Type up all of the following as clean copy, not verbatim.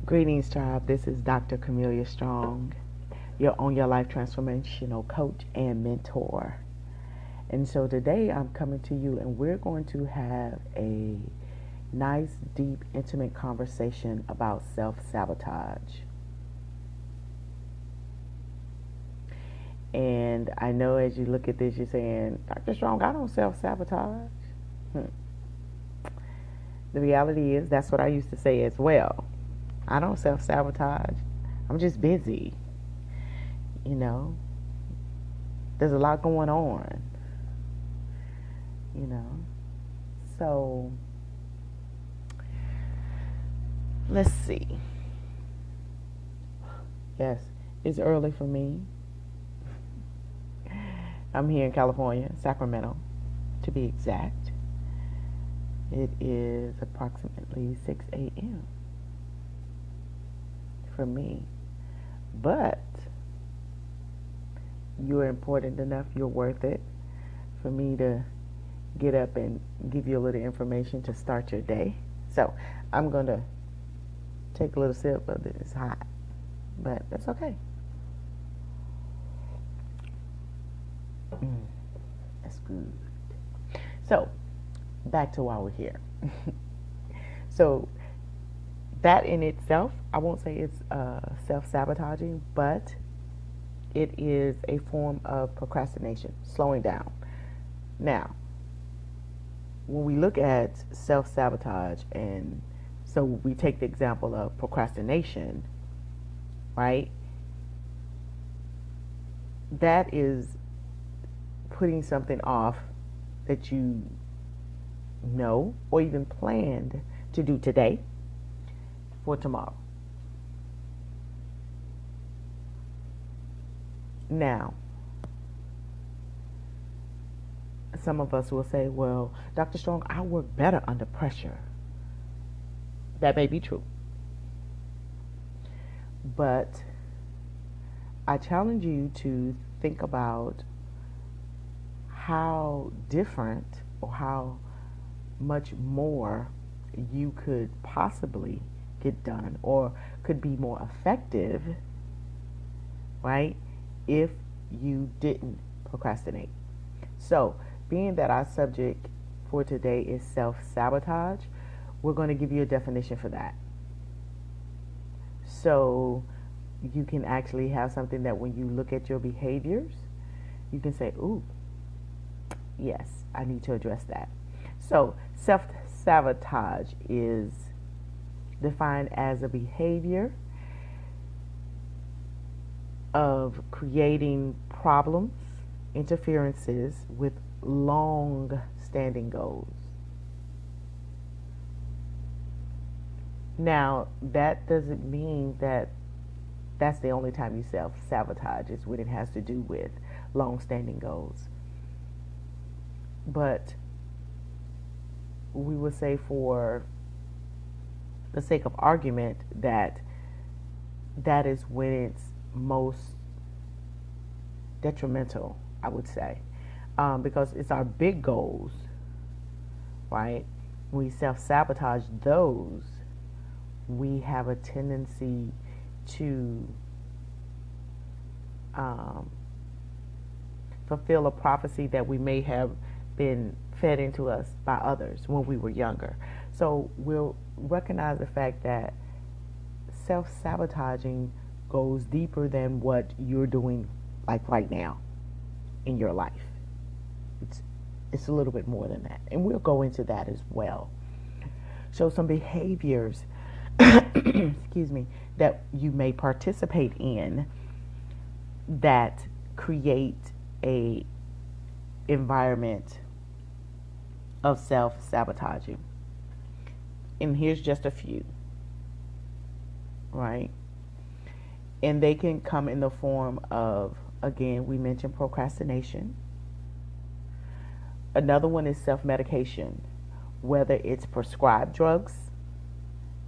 Greetings, tribe. This is Dr. Camelia Strong, your Own Your Life transformational coach and mentor. And so today I'm coming to you, and we're going to have a nice, deep, intimate conversation about self-sabotage. And I know as you look at this, you're saying, Dr. Strong, I don't self-sabotage. Hmm. The reality is that's what I used to say as well. I don't self-sabotage. I'm just busy. You know, there's a lot going on. You know, so let's see. Yes, it's early for me. I'm here in California, Sacramento, to be exact. It is approximately 6 a.m. for me. But you're important enough, you're worth it for me to get up and give you a little information to start your day. So I'm going to take a little sip of this. It's hot, but that's okay. That's good. So back to why we're here. So that in itself, I won't say it's self-sabotaging, but it is a form of procrastination, slowing down. Now, when we look at self-sabotage, and so we take the example of procrastination, right? That is putting something off that you know or even planned to do today for tomorrow. Now, some of us will say, well, Dr. Strong, I work better under pressure. That may be true. But I challenge you to think about how different or how much more you could possibly get done or could be more effective, right, if you didn't procrastinate. So, being that our subject for today is self-sabotage, we're going to give you a definition for that. So you can actually have something that when you look at your behaviors, you can say, ooh, yes, I need to address that. So self-sabotage is defined as a behavior of creating problems, interferences with long-standing goals. Now, that doesn't mean that that's the only time you self-sabotage is when it has to do with long-standing goals. But we would say, for the sake of argument, that that is when it's most detrimental, I would say, because it's our big goals, right? When we self-sabotage those, we have a tendency to fulfill a prophecy that we may have been fed into us by others when we were younger. So we'll recognize the fact that self-sabotaging goes deeper than what you're doing, like right now in your life. It's a little bit more than that, and we'll go into that as well. So some behaviors excuse me, that you may participate in that create a environment of self-sabotaging. And here's just a few, right? And they can come in the form of, again, we mentioned procrastination. Another one is self-medication, whether it's prescribed drugs,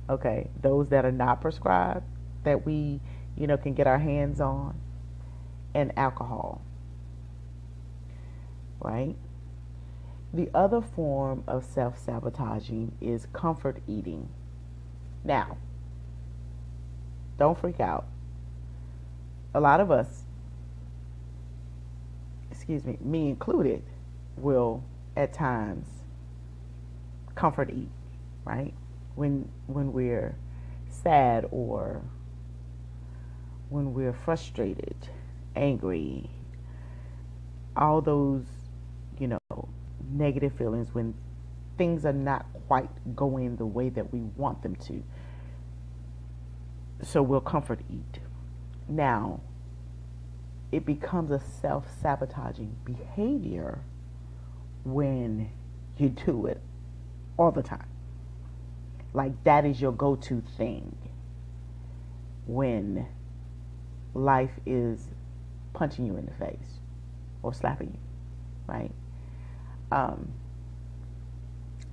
okay, those that are not prescribed, that we, can get our hands on, and alcohol, right? The other form of self-sabotaging is comfort eating. Now, Don't freak out. A lot of us, excuse me included, will at times comfort eat, right? When we're sad or when we're frustrated, angry, all those, you know, negative feelings when things are not quite going the way that we want them to. So we'll comfort eat. Now, it becomes a self-sabotaging behavior when you do it all the time. Like that is your go-to thing when life is punching you in the face or slapping you, right?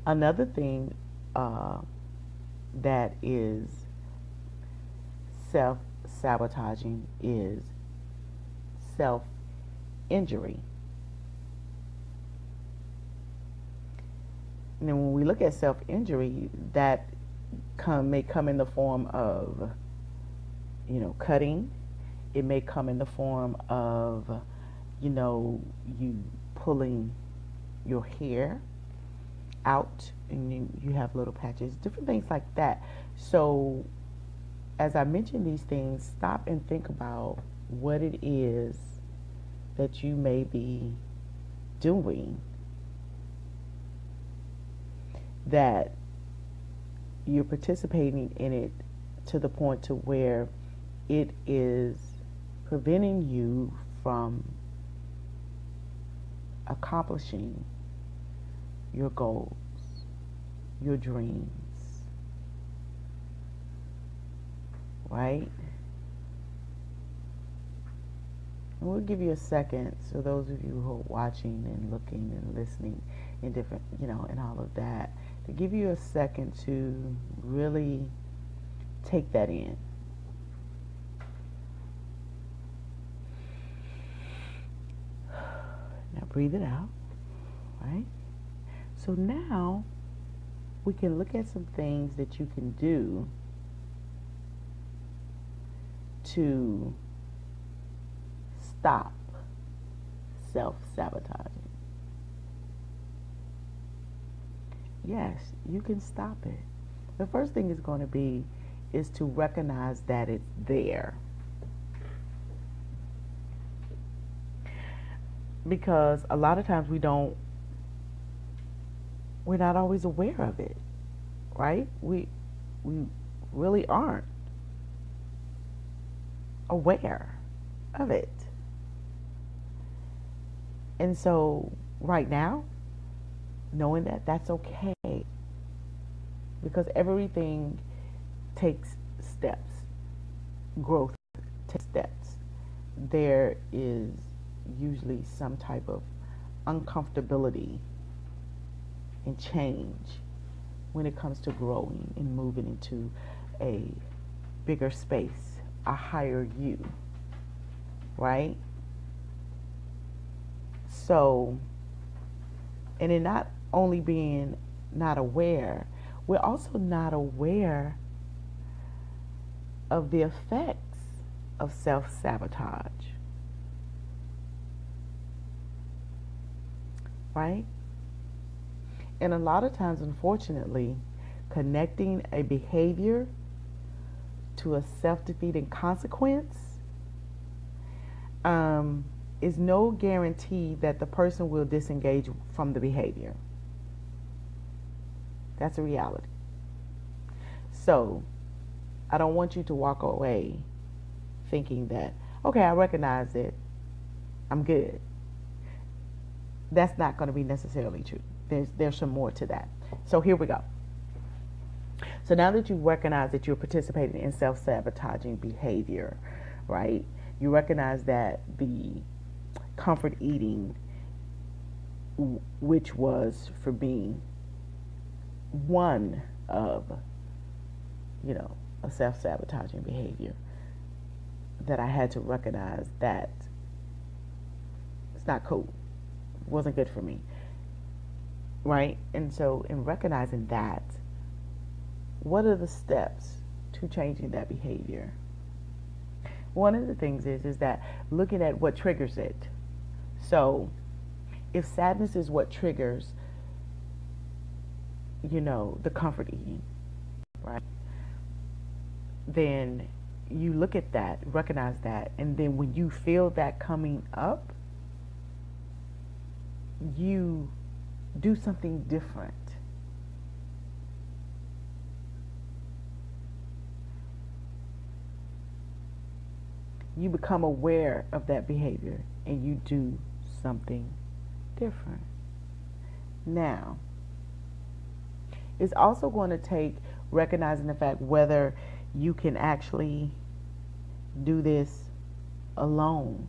Another thing that is self-sabotaging is self-injury. And then when we look at self-injury, that may come in the form of, cutting. It may come in the form of, you pulling your hair out and you have little patches, different things like that. So as I mention these things, stop and think about what it is that you may be doing that you're participating in it to the point to where it is preventing you from accomplishing your goals, your dreams, right? And we'll give you a second, so those of you who are watching and looking and listening in different, and all of that, to give you a second to really take that in. Now breathe it out, right? So now we can look at some things that you can do to stop self-sabotaging. Yes, you can stop it. The first thing is going to be is to recognize that it's there. Because a lot of times we're not always aware of it, right? We really aren't aware of it. And so right now, knowing that, that's okay, because everything takes steps. Growth takes steps. There is usually some type of uncomfortability and change when it comes to growing and moving into a bigger space, a higher you, right? So, and in not only being not aware, we're also not aware of the effects of self-sabotage, right? And a lot of times, unfortunately, connecting a behavior to a self-defeating consequence is no guarantee that the person will disengage from the behavior. That's a reality. So I don't want you to walk away thinking that, okay, I recognize it, I'm good. That's not going to be necessarily true. There's some more to that. So here we go. So now that you recognize that you're participating in self-sabotaging behavior, right? You recognize that the comfort eating, which was for me one of, a self-sabotaging behavior, that I had to recognize that it's not cool. It wasn't good for me. Right? And so in recognizing that, what are the steps to changing that behavior? One of the things is that looking at what triggers it. So if sadness is what triggers, the comfort eating, right? Then you look at that, recognize that, and then when you feel that coming up, you do something different. You become aware of that behavior and you do something different. Now, it's also going to take recognizing the fact whether you can actually do this alone.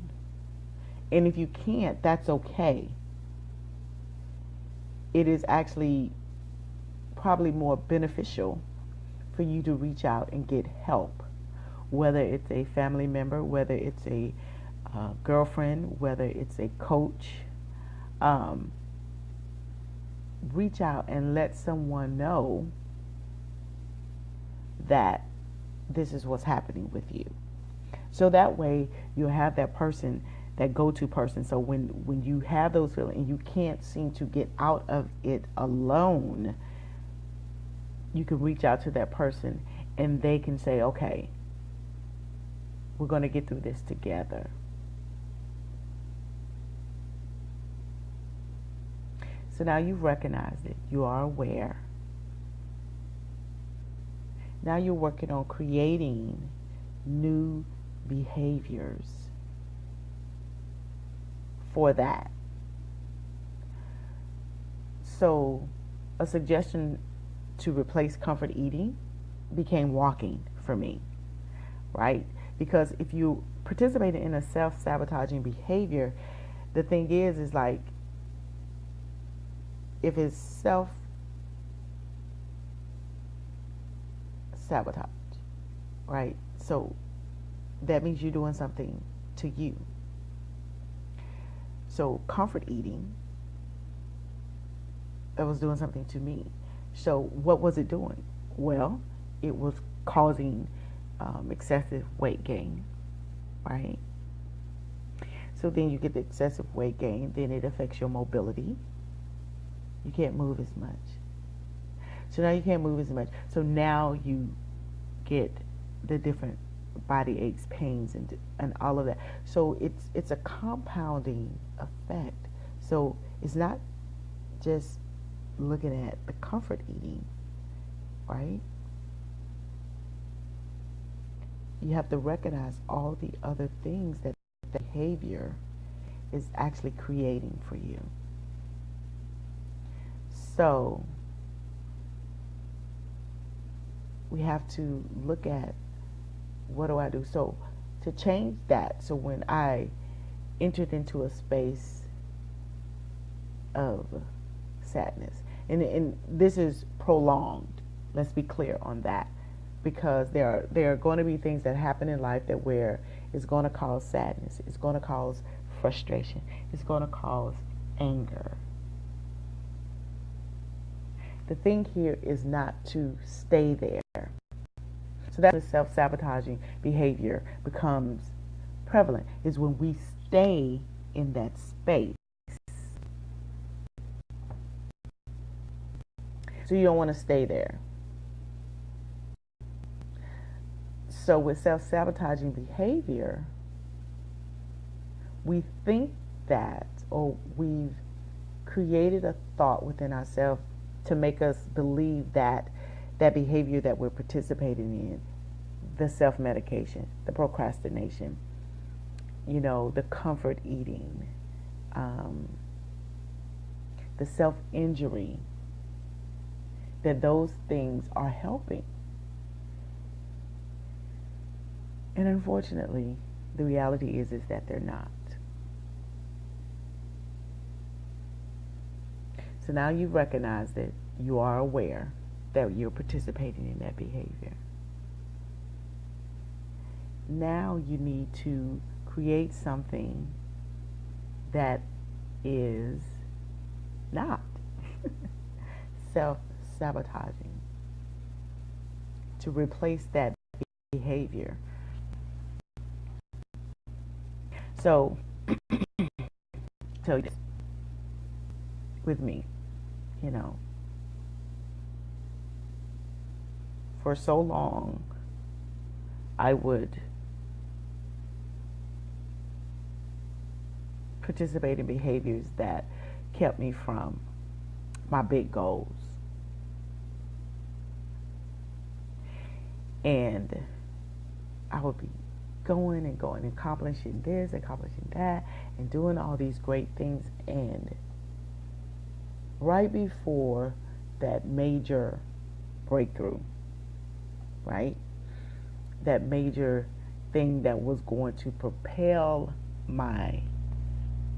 And if you can't, that's okay. It is actually probably more beneficial for you to reach out and get help, whether it's a family member, whether it's a girlfriend, whether it's a coach. Reach out and let someone know that this is what's happening with you. So that way you'll have that person, that go-to person. So when you have those feelings and you can't seem to get out of it alone, you can reach out to that person and they can say, okay, we're going to get through this together. So now you've recognized it. You are aware. Now you're working on creating new behaviors for that. So a suggestion to replace comfort eating became walking for me, right? Because if you participate in a self-sabotaging behavior, the thing is like, if it's self-sabotage, right? So that means you're doing something to you. So comfort eating, it was doing something to me. So what was it doing? Well, it was causing excessive weight gain, right? So then you get the excessive weight gain, then it affects your mobility. You can't move as much. So now you can't move as much. So now you get the different body aches, pains, and all of that. So it's a compounding effect. So it's not just looking at the comfort eating, right? You have to recognize all the other things that the behavior is actually creating for you. So we have to look at, what do I do? So to change that, so when I entered into a space of sadness, and this is prolonged, let's be clear on that, because there are going to be things that happen in life that where it's going to cause sadness, it's going to cause frustration, it's going to cause anger. The thing here is not to stay there. So that's when self-sabotaging behavior becomes prevalent, is when we stay in that space. So you don't want to stay there. So with self-sabotaging behavior, we think that, or we've created a thought within ourselves to make us believe that that behavior that we're participating in, the self-medication, the procrastination, the comfort eating, the self-injury, that those things are helping. And unfortunately, the reality is that they're not. So now you've recognized it, you are aware that you're participating in that behavior. Now you need to create something that is not self-sabotaging to replace that behavior. So, tell you this, with me, you know, for so long, I would participate in behaviors that kept me from my big goals. And I would be going and going, accomplishing this, accomplishing that, and doing all these great things. And right before that major breakthrough, right? That major thing that was going to propel my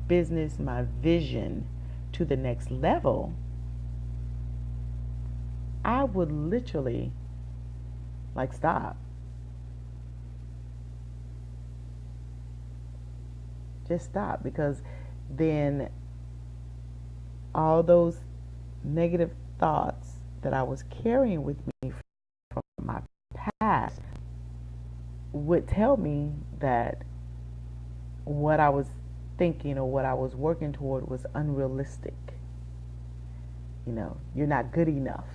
business, my vision to the next level, I would literally like stop. Just stop, because then all those negative thoughts that I was carrying with me from my past would tell me that what I was thinking or what I was working toward was unrealistic. You know, you're not good enough.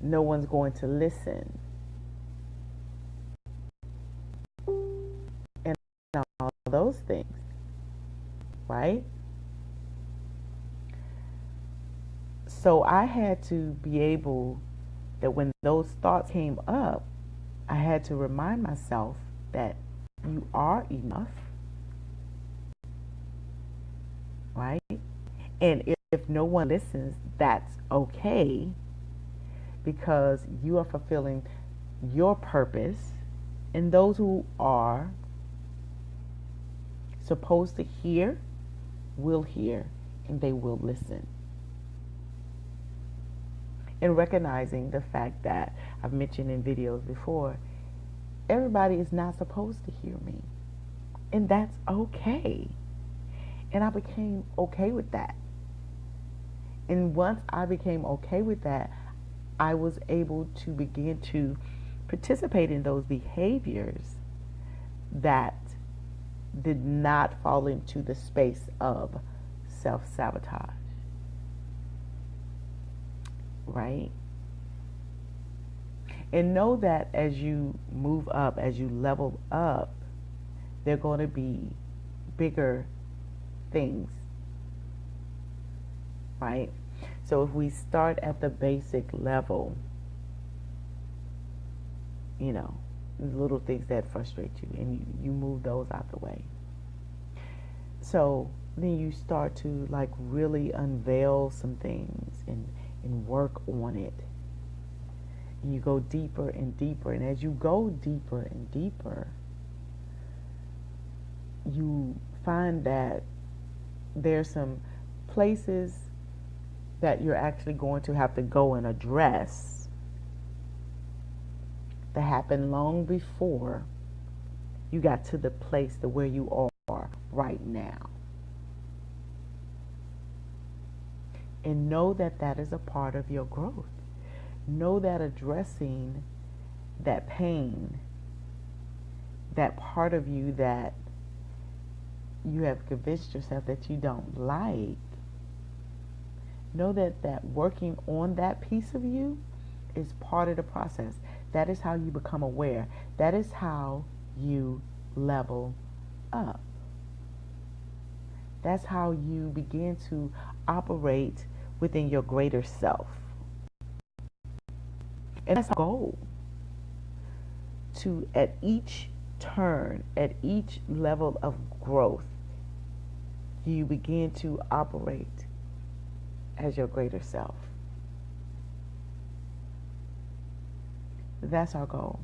No one's going to listen. And all those things, right? So I had to be able that when those thoughts came up, I had to remind myself that you are enough, right? And if no one listens, that's okay, because you are fulfilling your purpose, and those who are supposed to hear will hear, and they will listen. And recognizing the fact that I've mentioned in videos before, everybody is not supposed to hear me, and that's okay. And I became okay with that. And once I became okay with that, I was able to begin to participate in those behaviors that did not fall into the space of self-sabotage, right? And know that as you move up, as you level up, there are going to be bigger things, right? So if we start at the basic level, you know, little things that frustrate you, and you move those out the way. So then you start to like really unveil some things and work on it. And you go deeper and deeper. And as you go deeper and deeper, you find that there's some places that you're actually going to have to go and address that happened long before you got to the place to where you are right now. And know that that is a part of your growth. Know that addressing that pain, that part of you that you have convinced yourself that you don't like, know that working on that piece of you is part of the process. That is how you become aware. That is how you level up. That's how you begin to operate within your greater self. And that's our goal. To, at each turn, at each level of growth, you begin to operate as your greater self. That's our goal.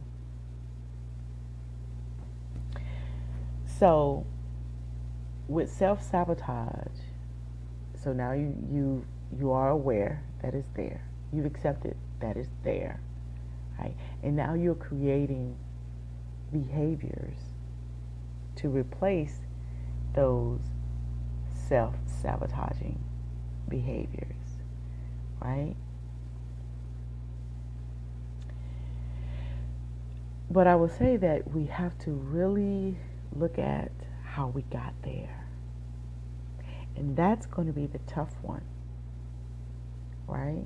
So with self-sabotage, so now you are aware that it's there. You've accepted that it's there, right? And now you're creating behaviors to replace those self-sabotaging behaviors, right? But I will say that we have to really look at how we got there. And that's going to be the tough one, right?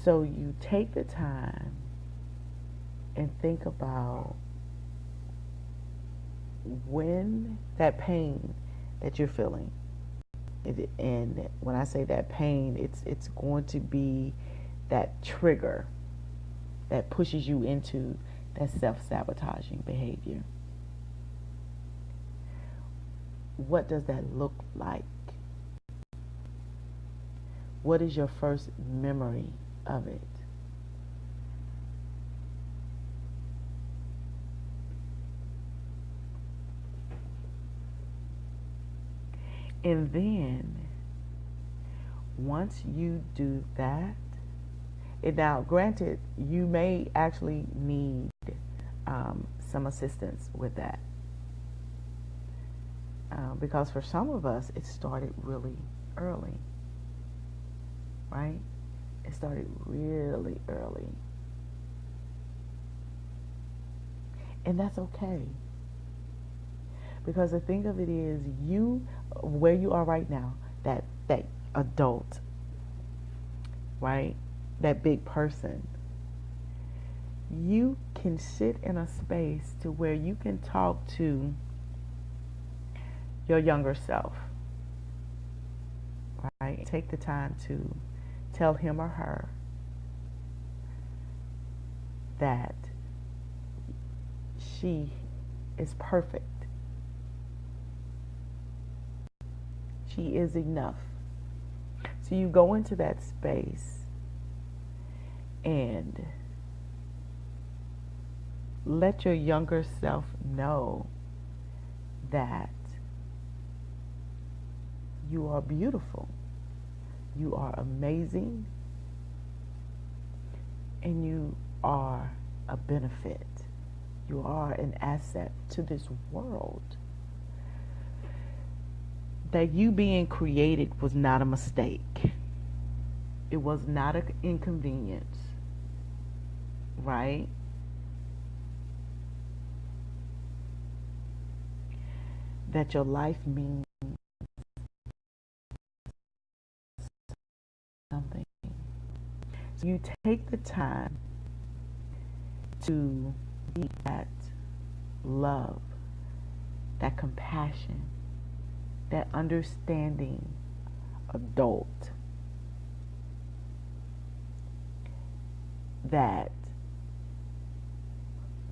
So you take the time and think about when that pain that you're feeling, and when I say that pain, it's going to be that trigger that pushes you into that self-sabotaging behavior. What does that look like? What is your first memory of it? And then once you do that, and now granted, you may actually need some assistance with that. Because for some of us, it started really early, right? It started really early. And that's okay. Because the thing of it is, you, where you are right now, that adult, right? That big person, you can sit in a space to where you can talk to your younger self, right? Take the time to tell him or her that she is perfect. She is enough. So you go into that space and let your younger self know that you are beautiful, you are amazing, and you are a benefit. You are an asset to this world. That you being created was not a mistake. It was not an inconvenience, right? That your life means something. So you take the time to be that love, that compassion, that understanding adult that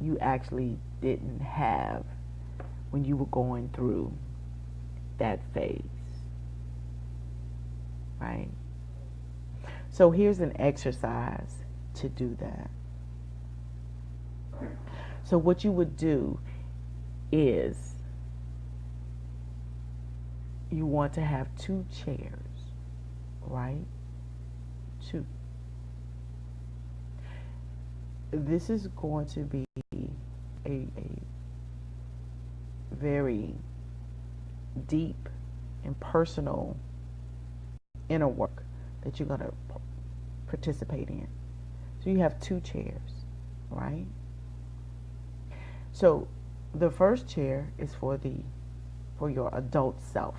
you actually didn't have when you were going through that phase, right? So here's an exercise to do that. So what you would do is you want to have 2 chairs, right? 2. This is going to be a very deep and personal inner work that you're going to participate in. So you have 2 chairs, right? So the first chair is for your adult self.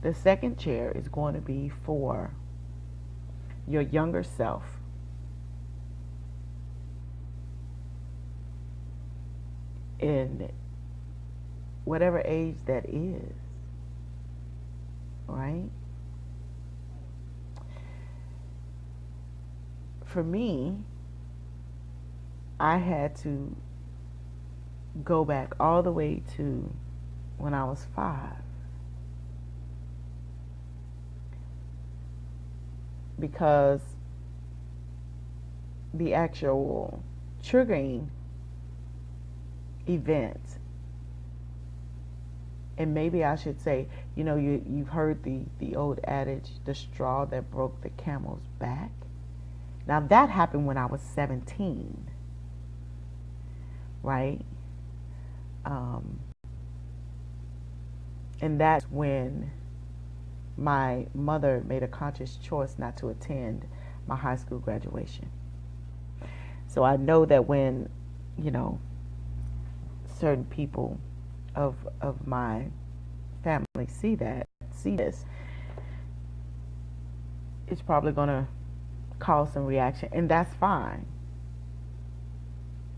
The second chair is going to be for your younger self. In whatever age that is, right? For me, I had to go back all the way to when I was 5. Because the actual triggering event, and maybe I should say, you've heard the old adage, the straw that broke the camel's back. Now that happened when I was 17, right? And that's when my mother made a conscious choice not to attend my high school graduation. So I know that when, you know, certain people of my family see this, it's probably going to cause some reaction, and that's fine.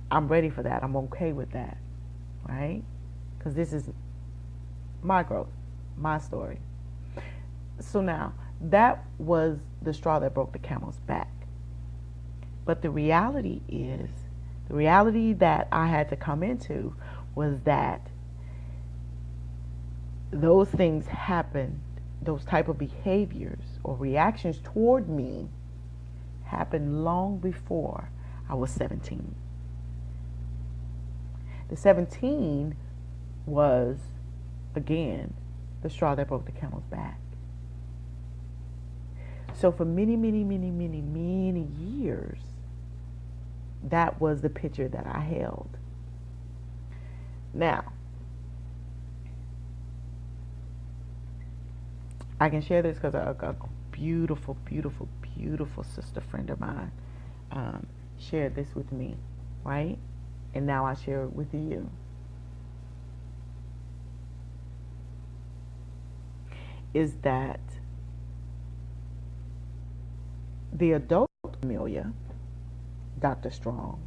I'm ready for that. I'm okay with that, right? Because this is my growth, my story. So now, that was the straw that broke the camel's back. But the reality that I had to come into was that those things happened, those type of behaviors or reactions toward me happened long before I was 17. The 17 was, again, the straw that broke the camel's back. So for many, many, many, many, many years, that was the picture that I held. Now, I can share this because a beautiful, beautiful, beautiful sister friend of mine shared this with me, right? And now I share it with you. Is that the adult Amelia, Dr. Strong,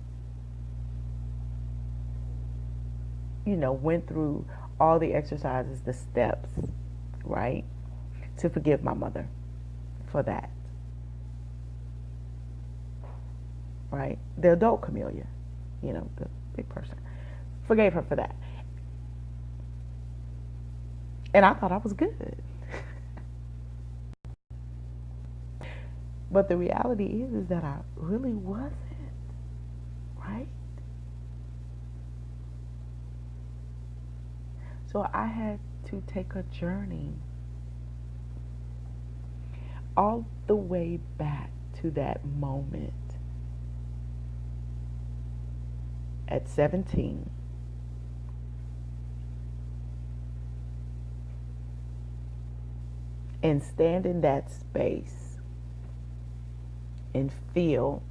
went through all the exercises, the steps, right, to forgive my mother for that, right? The adult Camellia, the big person, forgave her for that. And I thought I was good. But the reality is that I really wasn't, right? So I had to take a journey all the way back to that moment at 17. And stand in that space and feel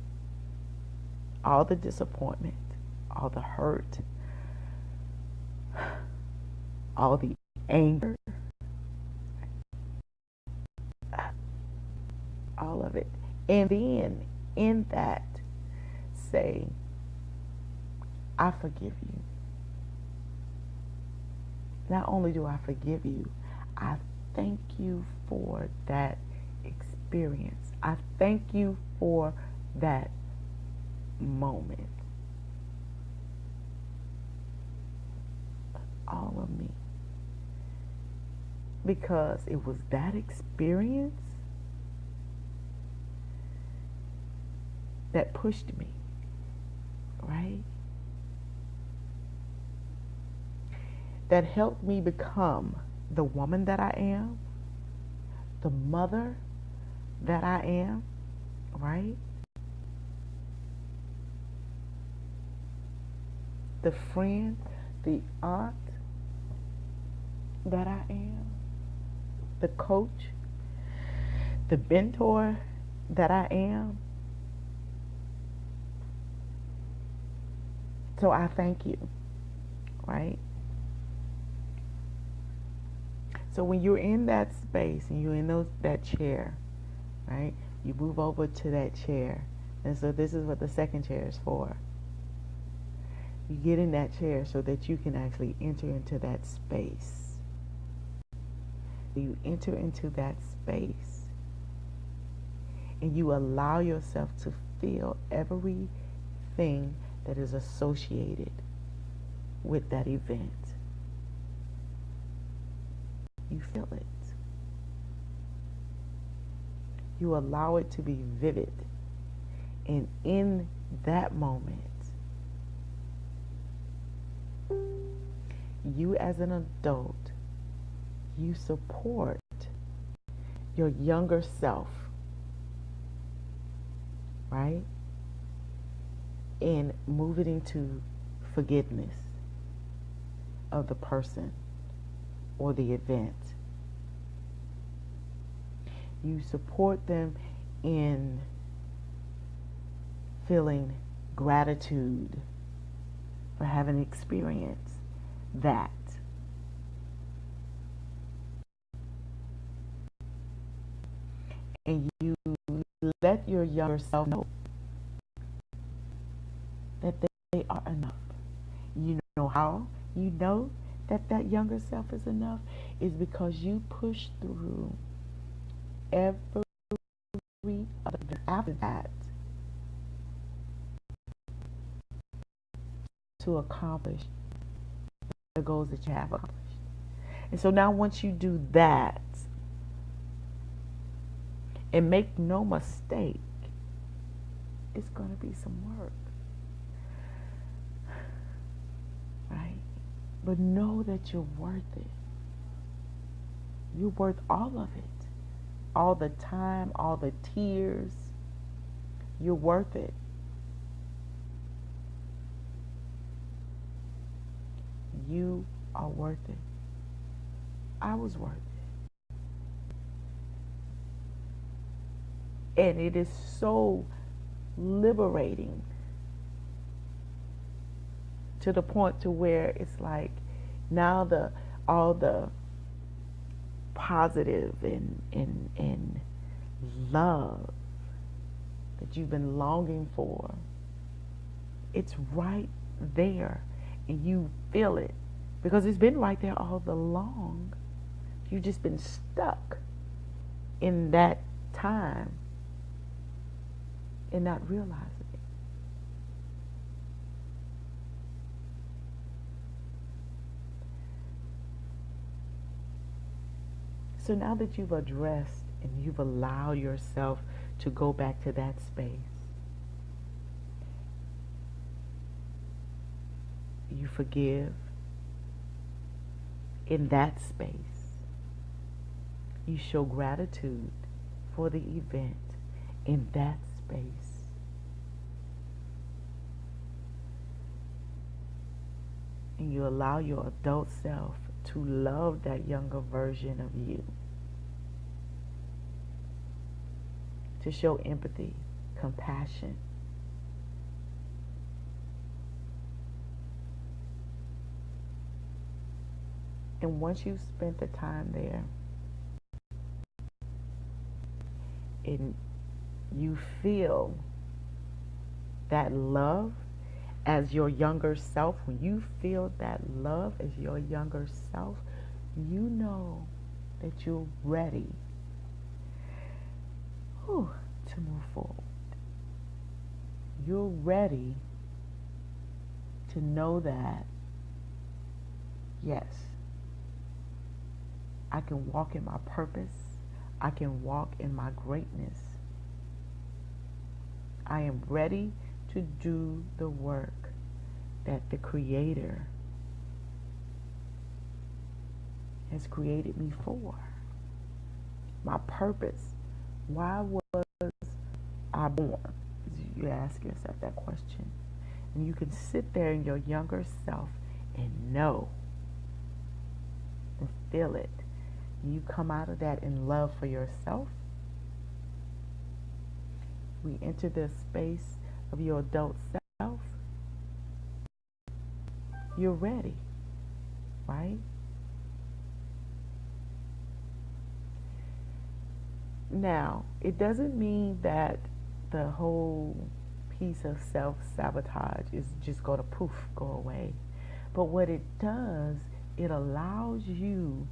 all the disappointment, all the hurt, all the anger, all of it. And then in that, say, I forgive you. Not only do I forgive you, I thank you for that experience. I thank you for that moment. All of me. Because it was that experience that pushed me, right? That helped me become the woman that I am, the mother that I am, right? The friend, the aunt that I am, the coach, the mentor that I am. So I thank you, right? So when you're in that space and you're in that chair, right? You move over to that chair. And so this is what the second chair is for. You get in that chair so that you can actually enter into that space. You enter into that space and you allow yourself to feel everything that is associated with that event. You feel it. You allow it to be vivid. And in that moment, you as an adult, you support your younger self, right? And move it into forgiveness of the person or the event. You support them in feeling gratitude for having experienced that. And you let your younger self know that they are enough. You know how you know that that younger self is enough is because you push through every other after that to accomplish the goals that you have accomplished. And so now once you do that, and make no mistake, it's going to be some work, right? But know that you're worth it. You're worth all of it. All the time, all the tears. You're worth it. You are worth it. I was worth it. And it is so liberating to the point to where it's like now all the positive and love that you've been longing for, it's right there and you feel it because it's been right there all along. You've just been stuck in that time and not realizing it. So now that you've addressed and you've allowed yourself to go back to that space, you forgive in that space. You show gratitude for the event in that space. And you allow your adult self to love that younger version of you. To show empathy, compassion. And once you've spent the time there, and you feel that love as your younger self, when you feel that love as your younger self, you know that you're ready to move forward. You're ready to know that, yes, I can walk in my purpose. I can walk in my greatness. I am ready to do the work that the Creator has created me for. My purpose. Why was I born? You ask yourself that question. And you can sit there in your younger self and know and feel it. You come out of that in love for yourself. We enter the space of your adult self. You're ready, right? Now, it doesn't mean that the whole piece of self-sabotage is just going to poof, go away. But what it does, it allows you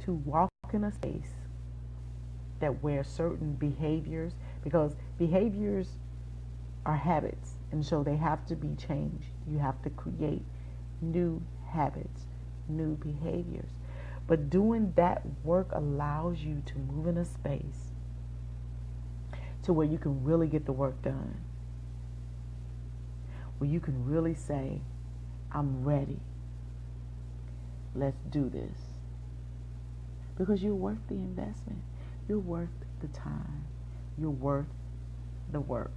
to walk in a space that where certain behaviors, because behaviors are habits, and so they have to be changed. You have to create new habits, new behaviors. But doing that work allows you to move in a space to where you can really get the work done. Where you can really say, I'm ready. Let's do this. Because you're worth the investment. You're worth the time. You're worth the work.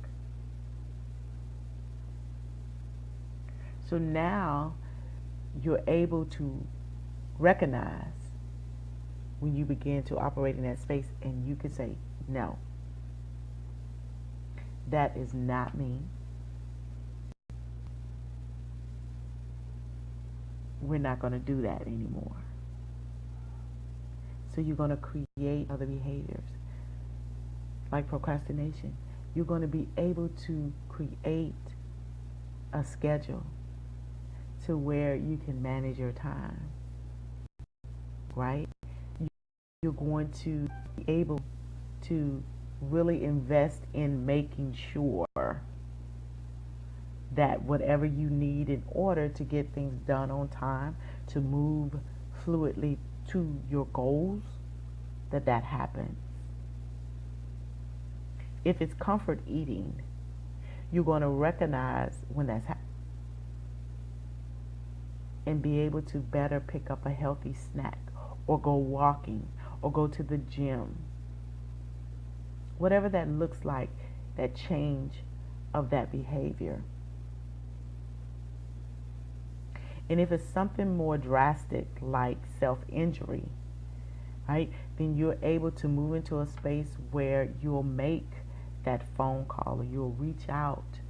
So now you're able to recognize when you begin to operate in that space, and you can say, No, that is not me. We're not going to do that anymore. So you're going to create other behaviors like procrastination. You're going to be able to create a schedule to where you can manage your time, right? You're going to be able to really invest in making sure that whatever you need in order to get things done on time, to move fluidly to your goals, that happens. If it's comfort eating, you're going to recognize when that's happening and be able to better pick up a healthy snack or go walking or go to the gym. Whatever that looks like, that change of that behavior. And if it's something more drastic like self-injury, right, then you're able to move into a space where you'll make that phone call or you'll reach out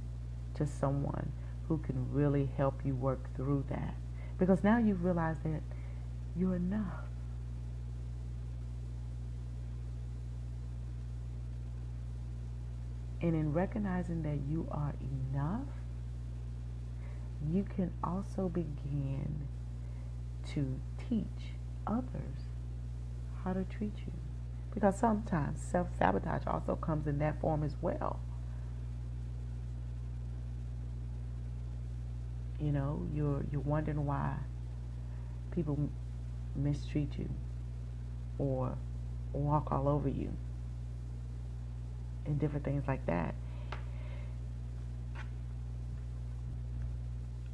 to someone who can really help you work through that. Because now you realize that you're enough. And in recognizing that you are enough, you can also begin to teach others how to treat you. Because sometimes self-sabotage also comes in that form as well. You know, you're wondering why people mistreat you or walk all over you and different things like that.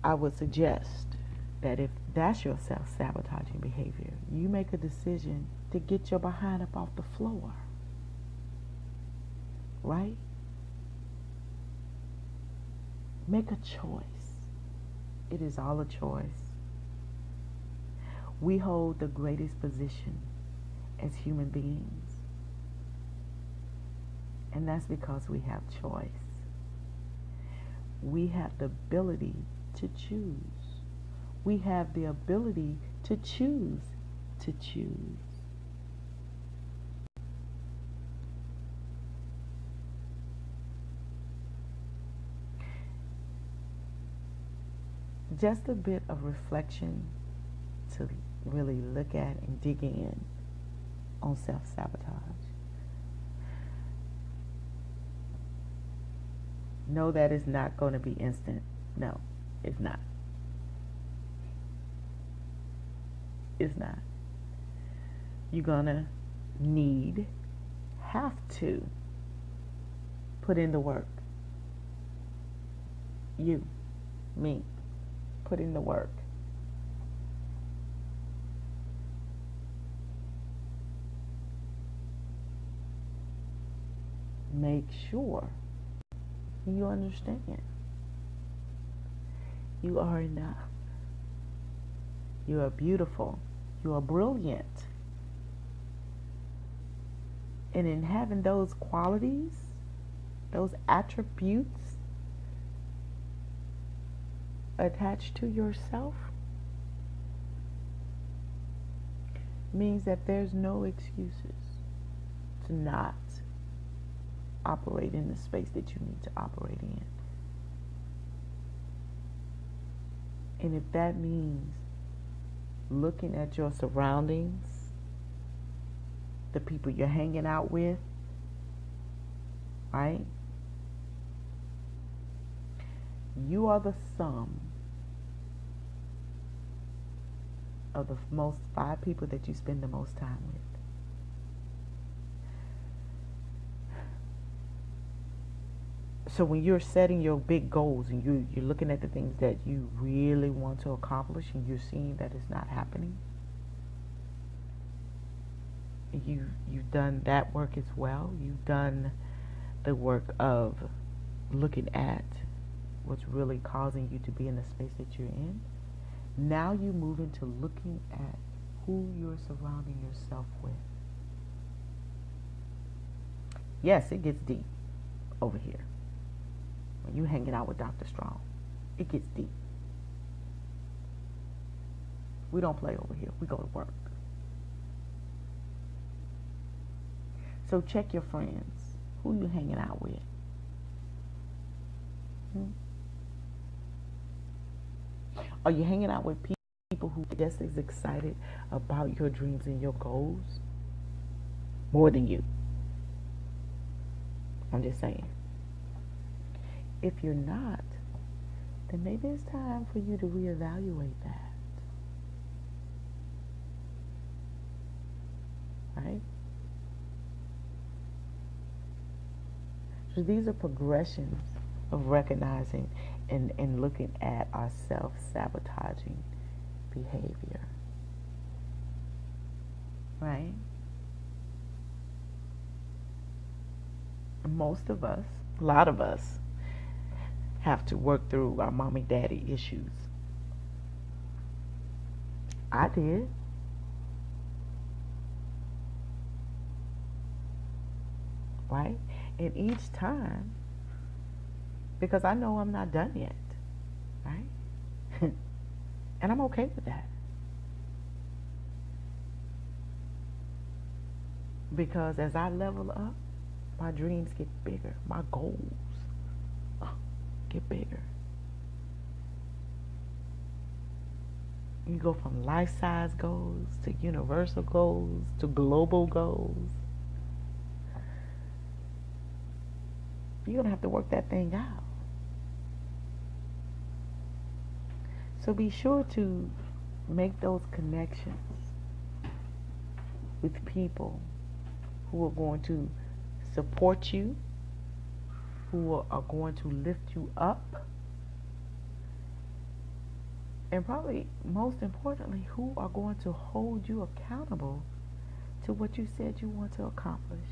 I would suggest that if that's your self-sabotaging behavior, you make a decision to get your behind up off the floor. Right? Make a choice. It is all a choice. We hold the greatest position as human beings. And that's because we have choice. We have the ability to choose. We have the ability to choose to choose. Just a bit of reflection to really look at and dig in on self-sabotage. No, that is not going to be instant. No, it's not. It's not. You're going to have to put in the work. You, me, put in the work. Make sure you understand you are enough. You are beautiful. You are brilliant. And in having those qualities, those attributes attached to yourself, means that there's no excuses to not operate in the space that you need to operate in. And if that means looking at your surroundings, the people you're hanging out with, right? You are the sum of the most 5 people that you spend the most time with. So when you're setting your big goals and you're looking at the things that you really want to accomplish and you're seeing that it's not happening, you've done that work as well. You've done the work of looking at what's really causing you to be in the space that you're in. Now you move into looking at who you're surrounding yourself with. Yes, it gets deep over here. When you hanging out with Dr. Strong, it gets deep. We don't play over here. We go to work. So check your friends. Who you hanging out with? Hmm? Are you hanging out with people who are just as excited about your dreams and your goals more than you? I'm just saying. If you're not, then maybe it's time for you to reevaluate that. Right? So these are progressions of recognizing and looking at our self-sabotaging behavior. Right? Most of us, a lot of us, have to work through our mommy daddy issues. I did. Right? And each time, because I know I'm not done yet. Right? And I'm okay with that. Because as I level up, my dreams get bigger. My goals get bigger. You go from life-size goals to universal goals to global goals. You're going to have to work that thing out. So be sure to make those connections with people who are going to support you, who are going to lift you up, and probably most importantly, who are going to hold you accountable to what you said you want to accomplish.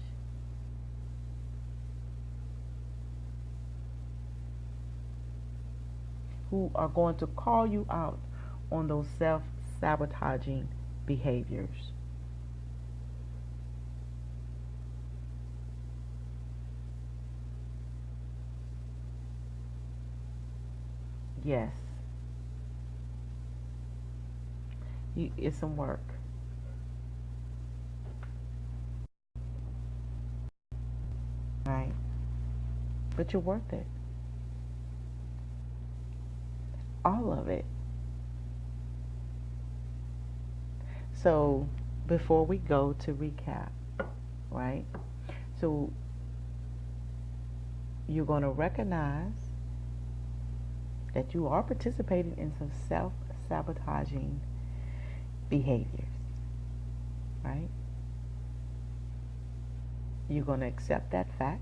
Who are going to call you out on those self-sabotaging behaviors. Yes, it's some work. Right? But you're worth it. All of it. So before we go to recap, right? So you're going to recognize that you are participating in some self-sabotaging behaviors, right? You're going to accept that fact,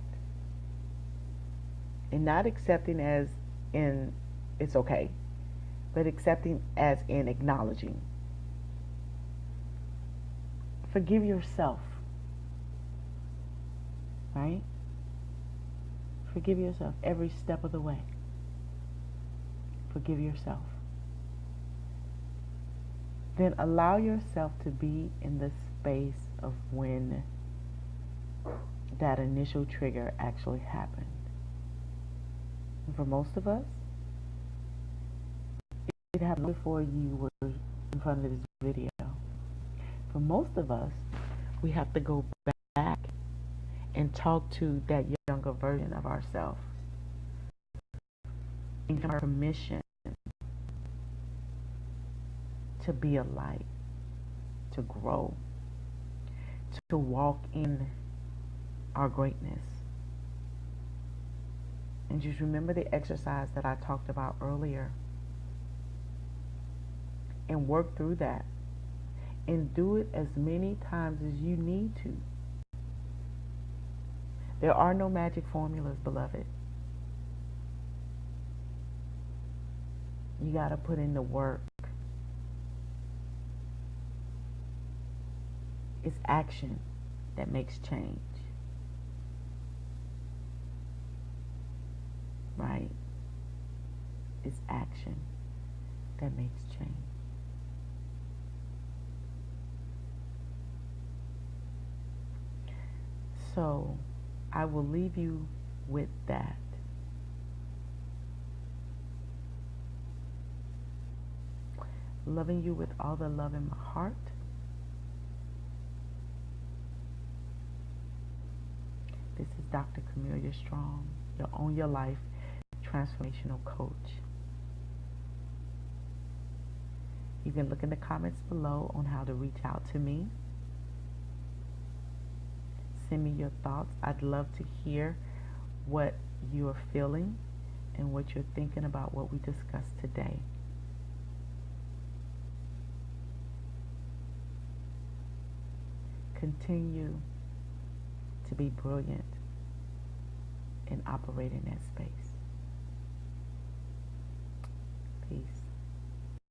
and not accepting as in it's okay, but accepting as in acknowledging. Forgive yourself, right? Forgive yourself every step of the way. Forgive yourself. Then allow yourself to be in the space of when that initial trigger actually happened. And for most of us, it happened before you were in front of this video. For most of us, we have to go back and talk to that younger version of ourselves and give her permission to be a light, to grow, to walk in our greatness. And just remember the exercise that I talked about earlier and work through that and do it as many times as you need to. There are no magic formulas, beloved. You got to put in the work. It's action that makes change. Right? It's action that makes change. So, I will leave you with that. Loving you with all the love in my heart. This is Dr. Camelia Strong, your Own Your Life transformational coach. You can look in the comments below on how to reach out to me. Send me your thoughts. I'd love to hear what you're feeling and what you're thinking about what we discussed today. Continue to be brilliant and operate in that space.